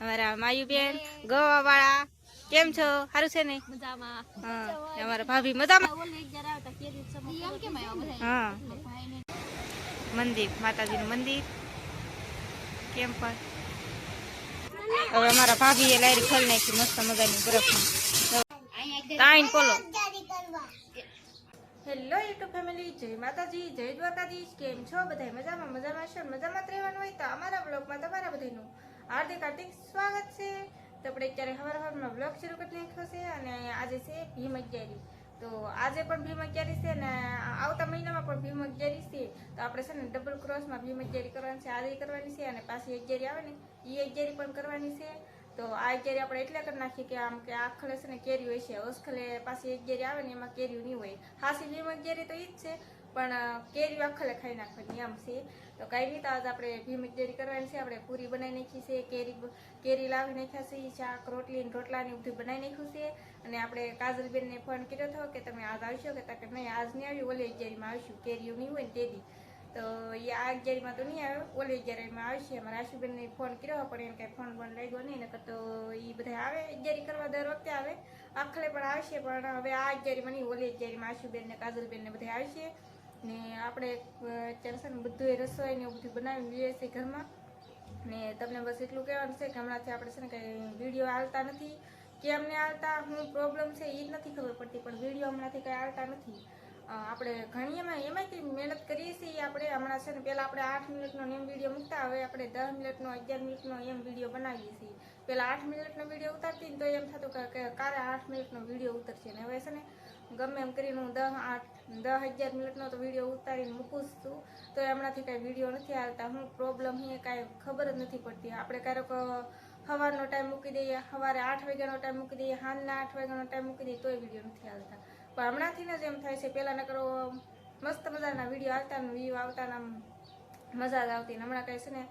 અમારા માયુબેન ગોવાવાળા કેમ છો? સારું છે ને? હા, અમારા ભાભી મજામાં. હા, મંદિર, માતાજીનું મંદિર કેમ પણ હવે અમારા ભાભી એ લારી ખોલી નાખી મસ્ત મજાની બરફની તાઈન પોલો. હેલો યુટ્યુબ ફેમિલી, જય માતાજી, જય દ્વારકાધીશ. કેમ છો બધા? મજામાં? મજામાં છો? મજામાં રહેવાનું હોય તો અમારા બ્લોગમાં તમારા બધાનું હાર્દિક હાર્દિક સ્વાગત છે. તો આપણે અત્યારે હવારમાં બ્લોગ શરૂ કરી નાખ્યો છે અને આજે છે ભીમ અગિયારી. તો આજે પણ ભીમ અગિયારી છે ને આવતા મહિનામાં પણ ભીમ અગિયારી છે. તો આપણે છે ને ડબલ ક્રોસમાં ભીમ અગિયારી કરવાની છે. આજે કરવાની છે અને પાછી અગિયારી આવે ને એ અગિયારી પણ કરવાની છે. તો આ અગિયારી આપણે એટલે કરી નાખીએ કે આમ કે આખલે છે ને કેરી હોય છે, અસખલે પાછી અગિયારી આવે ને એમાં કેરી નહીં હોય. હાસી ભીમ અગિયારી તો ઈ જ છે પણ કેરી આખલે ખાઈ નાખવાની એમ છે. તો કાંઈ નહીં, તો આજે આપણે ભીમ અગિયારી કરવાની છે. આપણે પૂરી બનાવી નાખી છે, કેરી લાવી નાખ્યા છે, શાક રોટલી રોટલાની બધું બનાવી નાખ્યું છે. અને આપણે કાજલબેનને ફોન કર્યો હતો કે તમે આજ આવશો કે નહીં આજ નહીં આવ્યું, ઓલી અગિયારીમાં આવશું, કેરીઓ નહીં હોય ને તેથી. તો એ આ અગિયારીમાં તો નહીં આવ્યો, ઓલી અગિયારીમાં આવશે. અમારા આશુબેનને ફોન કર્યો પણ એને કાંઈ ફોન બંધ લાગ્યો નહીં, નકર તો એ બધા આવે અગિયારી કરવા દર વખતે આવે, આખલે પણ આવશે. પણ હવે આ અગિયારીમાં નહીં, ઓલી અગિયારીમાં આશુબેનને કાજલબેનને બધા આવશે. ને આપણે અત્યારે છે ને બધું રસોઈ ને એવું બધું બનાવીને લઈએ છીએ ઘરમાં. ને તમને બસ એટલું કહેવાનું છે કે હમણાંથી આપણે છે ને કંઈ વિડીયો આવતા નથી. કેમ ને આવતા, શું પ્રોબ્લેમ છે એ જ નથી ખબર પડતી, પણ વિડીયો હમણાંથી કંઈ આવતા નથી. આપણે ઘણી એમાંય મહેનત કરીએ છીએ. આપણે હમણાં છે ને પહેલાં આપણે 8 મિનિટનો એમ વિડીયો મૂકતા, હવે આપણે 10 મિનિટનો 11 મિનિટનો એમ વિડીયો બનાવીએ છીએ. પહેલાં 8 મિનિટનો વિડીયો ઉતારતી ને તો એમ થતું કે કારે 8 મિનિટનો વિડીયો ઉતરશે. ને હવે છે ને ગમે એમ કરીને હું 10-11 મિનિટનો તો વિડીયો ઉતારીને મૂકું છું. તો હમણાંથી કાંઈ વિડીયો નથી આવતા. હું પ્રોબ્લેમ છે કાંઈ ખબર જ નથી પડતી. આપણે ક્યારેક સવારનો ટાઈમ મૂકી દઈએ, સવારે 8 વાગ્યાનો ટાઈમ મૂકી દઈએ, સાંજના 8 વાગ્યાનો ટાઈમ મૂકી દઈએ તોય વિડીયો નથી આવતા. પણ હમણાંથી જ એમ થાય છે, પહેલાં ન કરો મસ્ત મજાના વિડીયો આવતા ને વ્યૂ આવતા ને આમ મજા જ આવતી. ને હમણાં કાંઈ છે ને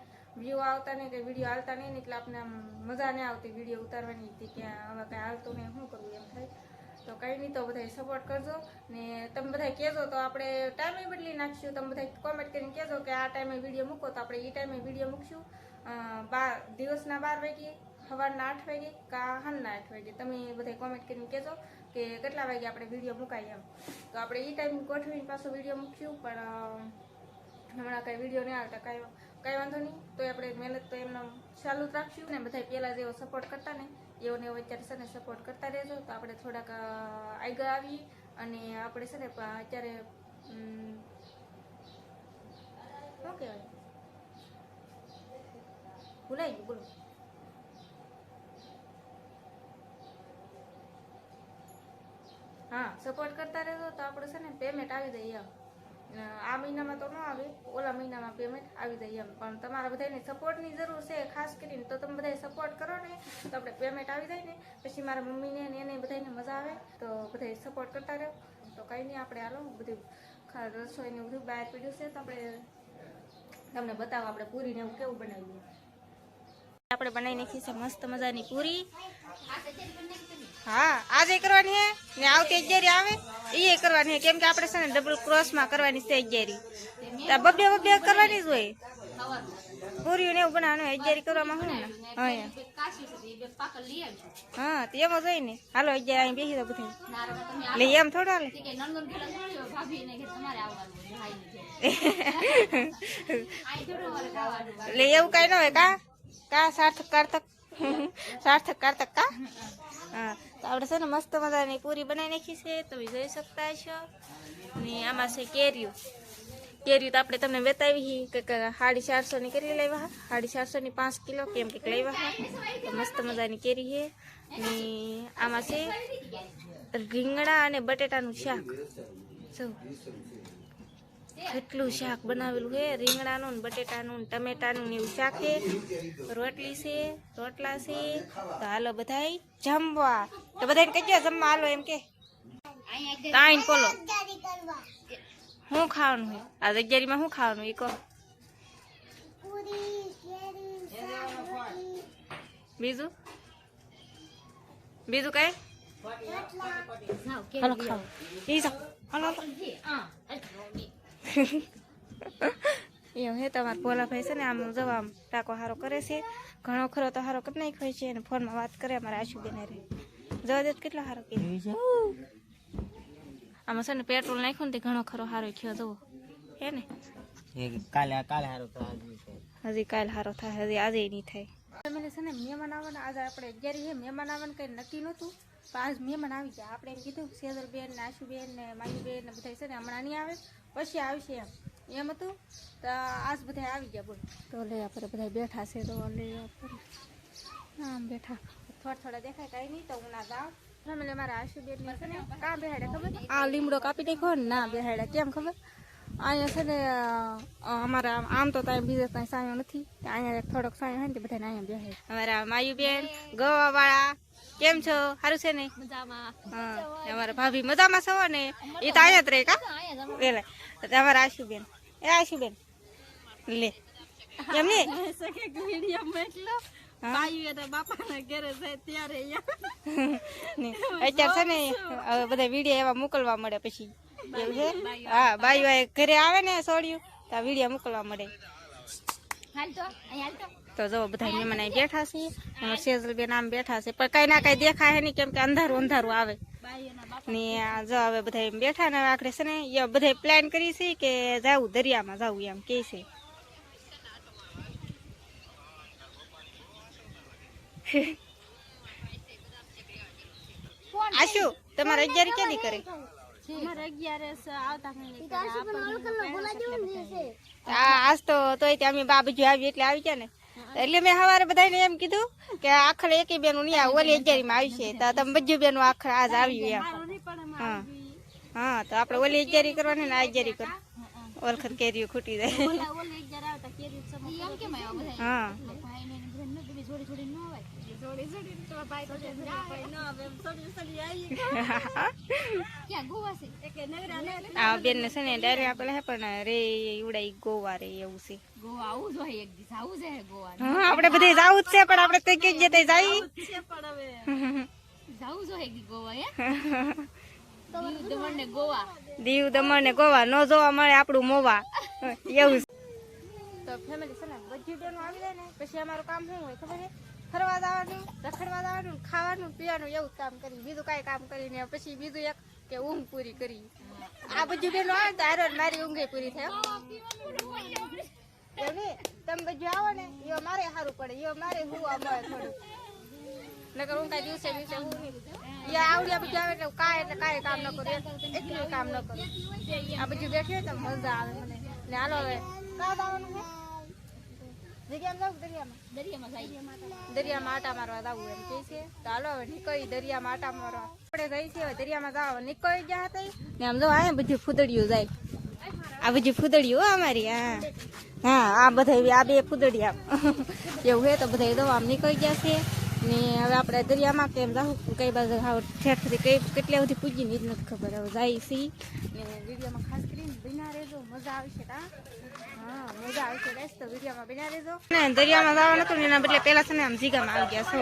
વ્યૂ આવતા નહીં, કંઈ વિડીયો આવતા નહીં, એટલે આપણે આમ મજા નહીં આવતી વિડીયો ઉતારવાની હતી. ક્યાં હવે કાંઈ આવતું નહીં, શું કરવું એમ થાય. તો કંઈ નહીં, તો બધા સપોર્ટ કરજો ને તમે બધા કહેજો તો આપણે ટાઈમે બદલી નાખીશું. તમે બધા કોમેન્ટ કરીને કહેજો કે આ ટાઈમે વિડીયો મૂકો તો આપણે એ ટાઈમે વિડીયો મૂકશું. દિવસના 12 વાગે, સવારના 8 વાગે કા સાંજના 8 વાગે. તમે બધા કોમેન્ટ કરીને કહેજો કે કેટલા વાગે આપણે વિડીયો મુકાય એમ. તો આપણે એ ટાઈમ ગોઠવીને પાછો વિડીયો મૂકશું. પણ હમણાં કાંઈ વિડીયો નહીં આવતા, કાંઈ વાંધો નહીં. તો આપણે મહેનત તો એમને ચાલુ જ રાખશું ને. બધા પહેલાં જેવો સપોર્ટ કરતા ને એઓને અત્યારે છે ને સપોર્ટ કરતા રહેજો. તો આપણે થોડાક આગળ આવીએ અને આપણે છે ને અત્યારે શું કહેવાય, ભૂલાઈ ગયું, બોલો. હા, સપોર્ટ કરતા રહેજો તો આપણે છે ને પેમેન્ટ આવી જાય એમ. આ મહિનામાં તો ન આવે, ઓલા મહિનામાં પેમેન્ટ આવી જાય એમ. પણ તમારા બધાને સપોર્ટની જરૂર છે ખાસ કરીને. તો તમે બધા સપોર્ટ કરો ને તો આપણે પેમેન્ટ આવી જાય ને પછી મારા મમ્મીને ને એને બધાને મજા આવે. તો બધા સપોર્ટ કરતા રહો. તો કંઈ નહીં, આપણે હાલો બધું રસોઈને બધું બહાર પીડ્યું છે તો આપણે તમને બતાવો આપણે પૂરીને એવું કેવું બનાવીએ. આપણે બનાવી નાખી છે મસ્ત મજાની પૂરી. હા, આજે કરવાની હે ને આવતી અગિયારી આવે એ કરવાની હે. કેમ કે આપણે છે ને ડબલ ક્રોસમાં કરવાની છે અગિયારી. બબ્બે કરવાની જ હોય. પૂરીઓ ને એવું બનાવવાનું અગિયારી કરવામાં શું ને. હા, તો એમ જ હોય ને. હાલો અગિયાર અહીં બેસી દો બધું. એટલે એમ થોડો હાલે. એટલે એવું કઈ ન હોય કા સાર્થક કારતક કા. હા, તો આપણે છે ને મસ્ત મજાની પૂરી બનાવી નાખી છે, તમે જોઈ શકતા છો. ને આમાં છે કેરીઓ તો આપણે તમને બતાવી કે 450 ની કેરી લાવ્યા. 450 ની 5 કિલો કેમ કે લાવ્યા. તો મસ્ત મજાની કેરી છે. ને આમાં છે રીંગણા અને બટેટાનું શાક. કેટલું શાક બનાવેલું છે, રીંગણાનું ને બટેટાનું ને ટમેટાનું ને એવું શાક છે. રોટલી છે, રોટલા છે. તો હાલો બધાય જમવા. તો બધાને કહેજો જમવા હાલો એમ કે તાઈન પોલો. શું ખાવાનું હોય આ અગિયારીમાં? શું ખાવાનું એ કહો. બીજું કઈ હાલો ખાવ એ જાઓ. હાલો એમ હે તમારા ભોલાભાઈ છે ને આમ જવા આમ ટાંકો હારો કરે છે, ઘણો ખરો તો હારો કરી નાખ્યો છે અને ફોનમાં વાત કરે અમારા આશુબેન રે જવા દે કેટલો હારો કીધું છે. આમાં છે ને પેટ્રોલ નાખ્યું ને તે ઘણો ખરો હારો થયો જવો હે ને કાલે હારો થાય, હજી કાલ હારો થાય, હજી આજે નહીં થાય. ફેમિલી છે ને મહેમાન આવવાના આજે આપણે 11 હે મહેમાન આવવાનું કંઈ નક્કી નહોતું પણ આજ મહેમાન આવી ગયા. આપણે એમ કીધું સેજલબેન ને આશુબેન ને માયુબેન ને બધા છે ને હમણાં નહીં આવે પછી આવશે એમ હતું તો આજ બધા આવી ગયા. બોલ તો લે આપણે બધા બેઠા છે તો લે આમ બેઠા થોડા દેખાય કાંઈ નહીં તો હું ના જાઉં. ફેમિલી મારા આશુબેન ને છે ને કાં બેહાડે ખબર આ લીમડો કાપી નાખ્યો ને ના બેહાડે કેમ ખબર અહીંયા છે ને અમારા આમ તો ત્યાં બીજે કાંઈ સાયો નથી, અહીંયા થોડોક સાયો હોય ને બધાને અહીંયા બેસે. અમારા માયુબેન ગોવાવાળા કેમ છો? સારું છે ને? હા અમારા ભાભી મજામાં છો ને? એ તો અહીંયા જ રહે કા પેલા અમારા આશુબેન એ આશુબેન લે એમ ને અત્યારે છે ને હવે બધા વિડીયો એવા મોકલવા મળે પછી એવું છે. હા બાઈ ઘરે આવે ને છોડ્યું તો વિડીયો મોકલવા મળે. તો જો બધા મહેમાન અહીં બેઠા છે, અમારે સેજલબેન આમ બેઠા છે પણ કઈ ના કઈ દેખાય નહીં કેમ કે અંધારું અંધારું આવે ને. જો હવે બધા બેઠા ને આખરે છે ને એ બધા પ્લાન કરી છે કે જાવું દરિયામાં જાવું એમ કે છે. આશુ તમારે 11 ક્યાંથી કરે? આજ તો તોય અમે બાબુજી આવી એટલે આવી ગયા ને એટલે મેં સવારે બધાને એમ કીધું કે આખરે એકી બેનું નહીં આવે ઓલી 11 માં આવશે તો તમે બધું બેનું આખરે આજ આવ્યું એમ. હા તો આપણે ઓલી 11 કરવાની ને આ 11 કર ઓળખત કેરીઓ ખૂટી જાય. હા આ બેન ને છે ને ડાયરેક્ટ આપેલા હે પણ રે ઉડાઈ ગોવા રે એવું છે. હા આપણે બધે જાવું જ છે પણ આપણે તો કે જે તે જાય દીવ દમણ ને ગોવા નો જોવા મળે આપણું મોવા એવું. તો ફેમિલી છે ને બધી બેનો આવી જાય ને પછી અમારું કામ શું હોય ખબર છે? ફરવા જવાનું, રખડવા જવાનું, ખાવાનું, પીવાનું એવું જ કામ કરી, બીજું કાંઈ કામ કરીને પછી બીજું એક કે ઊંઘ પૂરી કરી. આ બધી બેનો આવે તો હારો મારી ઊંઘે પૂરી થાય. તમે બધું આવો ને એ મારે સારું પડે, એ મારે હુવા મળે થોડું, નકર હું કાંઈ દિવસે હું નહીં એ આવડ્યા બધું આવે એટલે કાંઈ કામ ન કરું, એટલું કામ ન કરું. આ બધું બેઠી તો મજા આવે મને. ને હાલો હવે કાં આવવાનું છે દરિયામાં આટા મારવા જવું એમ કે છે. તો હાલો હવે નીકળી દરિયામાં આટા મારવા આપણે જઈ છે. હવે દરિયામાં જવા નીકળી ગયા હતા ને આમ જો આ બધું ફૂદડિયું જાય, આ બધું ફૂદડિયું અમારી. હા હા આ બધા આ બે ફૂદડિયા એવું હે તો બધા દવા આમ નીકળી ગયા છે ને હવે આપણે દરિયામાં કેમ જાઉં કઈ બાજુ ઠેઠથી કઈ કેટલા સુધી પૂજી ને જ નથી ખબર. હવે જાય સી ને વિડીયોમાં ખાસ કરીને બિના રહેજો, મજા આવશે. હા મજા આવશે ગાઈસ, તો વિડીયોમાં બિના રહેજો. ને દરિયામાં જવાનું હતું ને એના બદલે પેલા છે ને આમ જીગામાં આવી ગયા છો.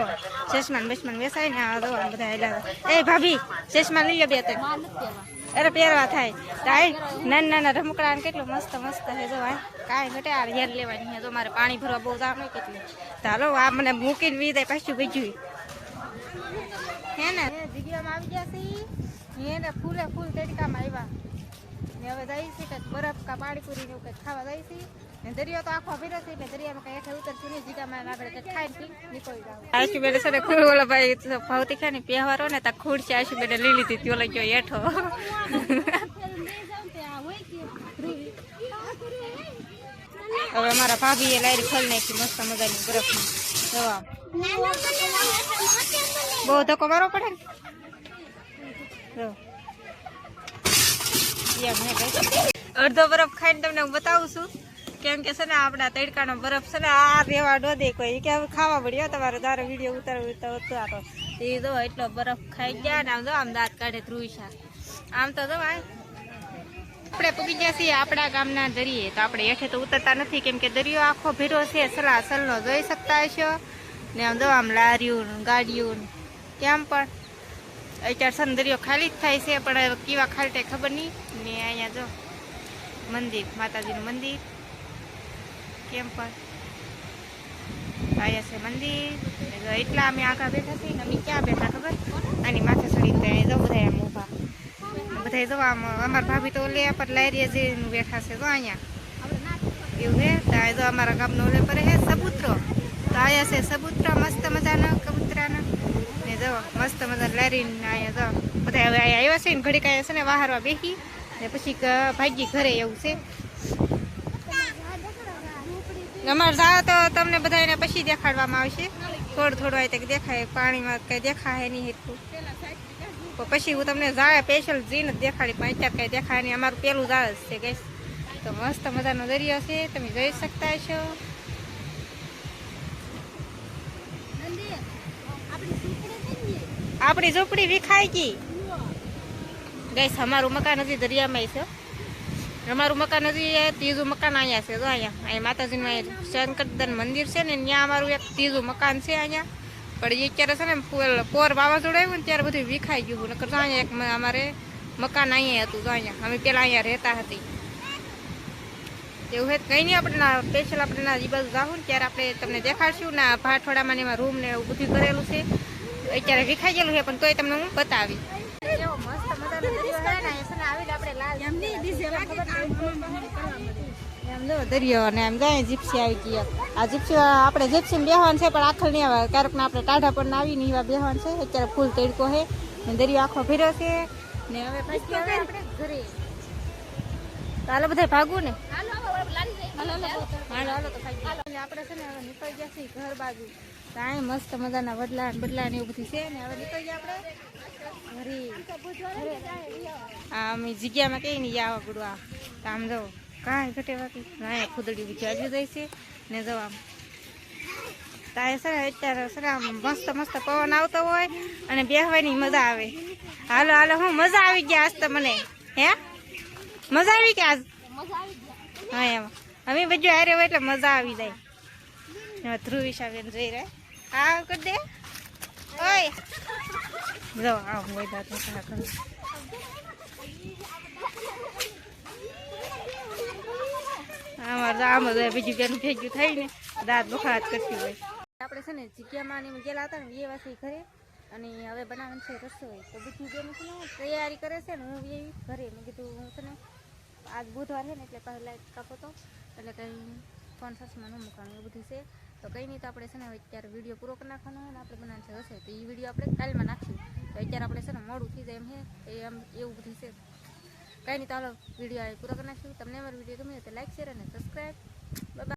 ચશ્માન બેસમાન વેસાય ને આ દવા બધા હેલા. એ ભાભી ચશ્મા લઈ લે બે ત્રણ. અરે પહેરવા થાય તાય નાના રમકડા ને કેટલું મસ્ત મસ્ત હે. જો કાંઈ ઘટે આ હેર લેવાની હે. જો મારે પાણી ભરવા બહુ જવાનું કેટલું. ચાલો આ મને મૂકીને વી જાય પાછું ભીજ્યું હે ને. જગ્યામાં આવી ગયા છે એને ફૂલે ફૂલ તડકામાં આવ્યા ને હવે જાય છે કંઈક બરફ કા પાણીપુરી ને એવું કંઈક ખાવા જાય છે. ને દરિયો તો આખો ભીરો છે એટલે દરિયામાં કઈ હેઠે ઉતરશું નહીં. જગ્યામાં આગળ કંઈક ખાઈને પી નીકળી જાવ. આશુબેન છે ને ખુડ ઓલા ભાઈ ભાવતી ખાને પહેવારો ને તા ખુડ છે આશુબેને લઈ લીધી ત્યો લઈ ગયો હેઠો. હવે અમારા ભાભી એ લારી ખોલી નાખી મસ્ત મજાની બરફની. જવા બહુ ધક્કો મારવો પડે ને. અડધો બરફ ખાઈને તમને હું બતાવું છું કેમ કે છે ને આપણા તડકાનો બરફ છે ને આ રેવા ન દે કોઈ કે હવે ખાવા પડ્યો તમારે તારો વિડીયો ઉતારવો તો ઉતારો. એ જો એટલો બરફ ખાઈ ગયા ને આમ જો આમ દાંત કાઢે ધ્રુવિશા. આમ તો જો આપણે પૂગી ગયા છીએ આપણા ગામના દરિયે. તો આપણે હેઠે તો ઉતરતા નથી કેમ કે દરિયો આખો ભીરો છે. સલાસલનો જોઈ શકતા હશો ને આમ જો આમ લારીયું ગાડીયું કેમ પણ અત્યારે છે ને દરિયો ખાલી જ થાય છે પણ કેવા ખાલી થાય ખબર નહીં. ને અહીંયા જો મંદિર માતાજીનું મંદિર કેમ્પ પર અહીંયા છે મંદિર. એટલા અમે આગળ બેઠા છીએ ને અમે ક્યાં બેઠા ખબર? આની માથે ચડીને અહીં જો બધા એમ ઊભા બધા જો આમ અમારા ભાભી તો ઓલે પર લારીએ જઈને બેઠા છે જો અહીંયા એવું હે. તો આ જો અમારા ગામનો ઓલે પર હે સબૂતરો. તો અહીંયા છે સબૂતરો મસ્ત મજાના કબૂતરાના ને જો મસ્ત મજા લારીને અહીંયા જો બધા હવે અહીંયા આવ્યા છે ને ઘડીક અહીંયા છે ને વાહારવા બેસી ને પછી ભાગી ઘરે એવું છે. અમારે જા તો તમને બધાને પછી દેખાડવામાં આવશે. થોડું થોડું આ તક દેખાય પાણીમાં કઈ દેખાય નહીં એટલું તો પછી હું તમને જાય સ્પેશિયલ જઈને જ દેખાડી પણ અત્યારે કઈ દેખાય નહીં. અમારું પેલું જાળ જ છે ગેસ. તો મસ્ત મજાનો દરિયો છે તમે જોઈ શકતા છો. આપણી ઝૂંપડી વિખાઈ ગઈ ગઈશ. અમારું મકાન હજી દરિયામાં છે. અમારું મકાન હજી ત્રીજું મકાન અહીંયા છે. જો અહીંયા માતાજીનું અહીંયા શંકરદાન મંદિર છે ને ત્યાં અમારું એક ત્રીજું મકાન છે અહીંયા. પણ એ અત્યારે છે ને પોર વાવાઝોડું આવ્યું ને ત્યારે બધું વિખાઈ ગયું. નકર તો અહીંયા એક અમારે મકાન અહીંયા હતું. તો અહીંયા અમે પેલા અહીંયા રહેતા હતી એવું હે. કંઈ નહીં આપણે સ્પેશિયલ આપણે એ બાજુ જાઉં ને ત્યારે આપણે તમને દેખાડશું ને ભાઠવાડામાં એમાં રૂમ ને એવું બધું કરેલું છે. અત્યારે વિખાઈ ગયેલું છે પણ તોય તમને હું બતાવી. કેવો મસ્ત મજાનો દરિયો છે ને અહીંયા છે ને આવીને આપણે લાલ એમ જો દરિયો અને એમ જાય જીપ્સી આવી ગઈ. આ જીપ્સી આપણે જીપ્સીમાં બેહવાનું છે પણ આખલ નહીં આવે. ક્યારેક ને આપણે ટાઢા પણ આવીને એવા બેહવાનું છે. અત્યારે ફૂલ તડકો છે ને દરિયો આખો ભર્યો છે ને હવે પછી હવે આપણે ઘરે હાલો બધા ભાગવું ને હાલો તો આપણે છે ને હવે નીકળી ગયા છીએ ઘર બાજુ. કાંઈ મસ્ત મજાના વડલા બદલા ને એવું બધું છે ને હવે નીકળી ગયા આપણે ઘરે. આ અમે જગ્યામાં કઈ નહીં આવા ગુડવા આમ જાઓ કાંઈ ઘટે બાકી ના ખુદડી બીજી હજુ જાય છે ને જો આમ તાય છે ને અત્યારે છે ને આમ મસ્ત મસ્ત પવન આવતો હોય અને બેહવાની મજા આવે. હાલો હાલો હું મજા આવી ગયા આજ તો મને હે મજા આવી કે આજ હા એમ અમે બધું હારે હોય એટલે મજા આવી જાય. ધ્રુવ વિશાબેન જઈ રહ્યા હા કરી દે ઓય જો આમ હોય દાંત કરું આમ બીજું બેન ભેગું થઈ ને દાંત બખાત કરતી હોય. આપણે છે ને જગ્યામાં ગયેલા હતા ને એ વાસી ઘરે અને હવે બનાવવાનું છે રસોઈ. તો બીજું બેન છે ને તૈયારી કરે છે ને હું એવી ઘરે મેં કીધું હું છે ને આજ બુધવાર છે ને એટલે પાછું લાઈટ કાપો તો એટલે કંઈ ફોન સસમાં ન મૂકવાનું એવું બધું છે. તો કંઈ નહીં તો આપણે છે ને અત્યારે વિડીયો પૂરો કરી નાખવાનો હોય ને આપણે બનાવવાનું છે રસોઈ. તો એ વિડીયો આપણે કાલમાં નાખશું. તો અત્યારે આપણે છે ને મોડું થઈ જાય એમ છે એમ એવું બધું છે. કંઈ નહીં તો હાલો વિડીયો પૂરો કરી નાખશું. તમને અમારો વિડીયો ગમે તો લાઈક શેર અને સબસ્ક્રાઈબ. બાય.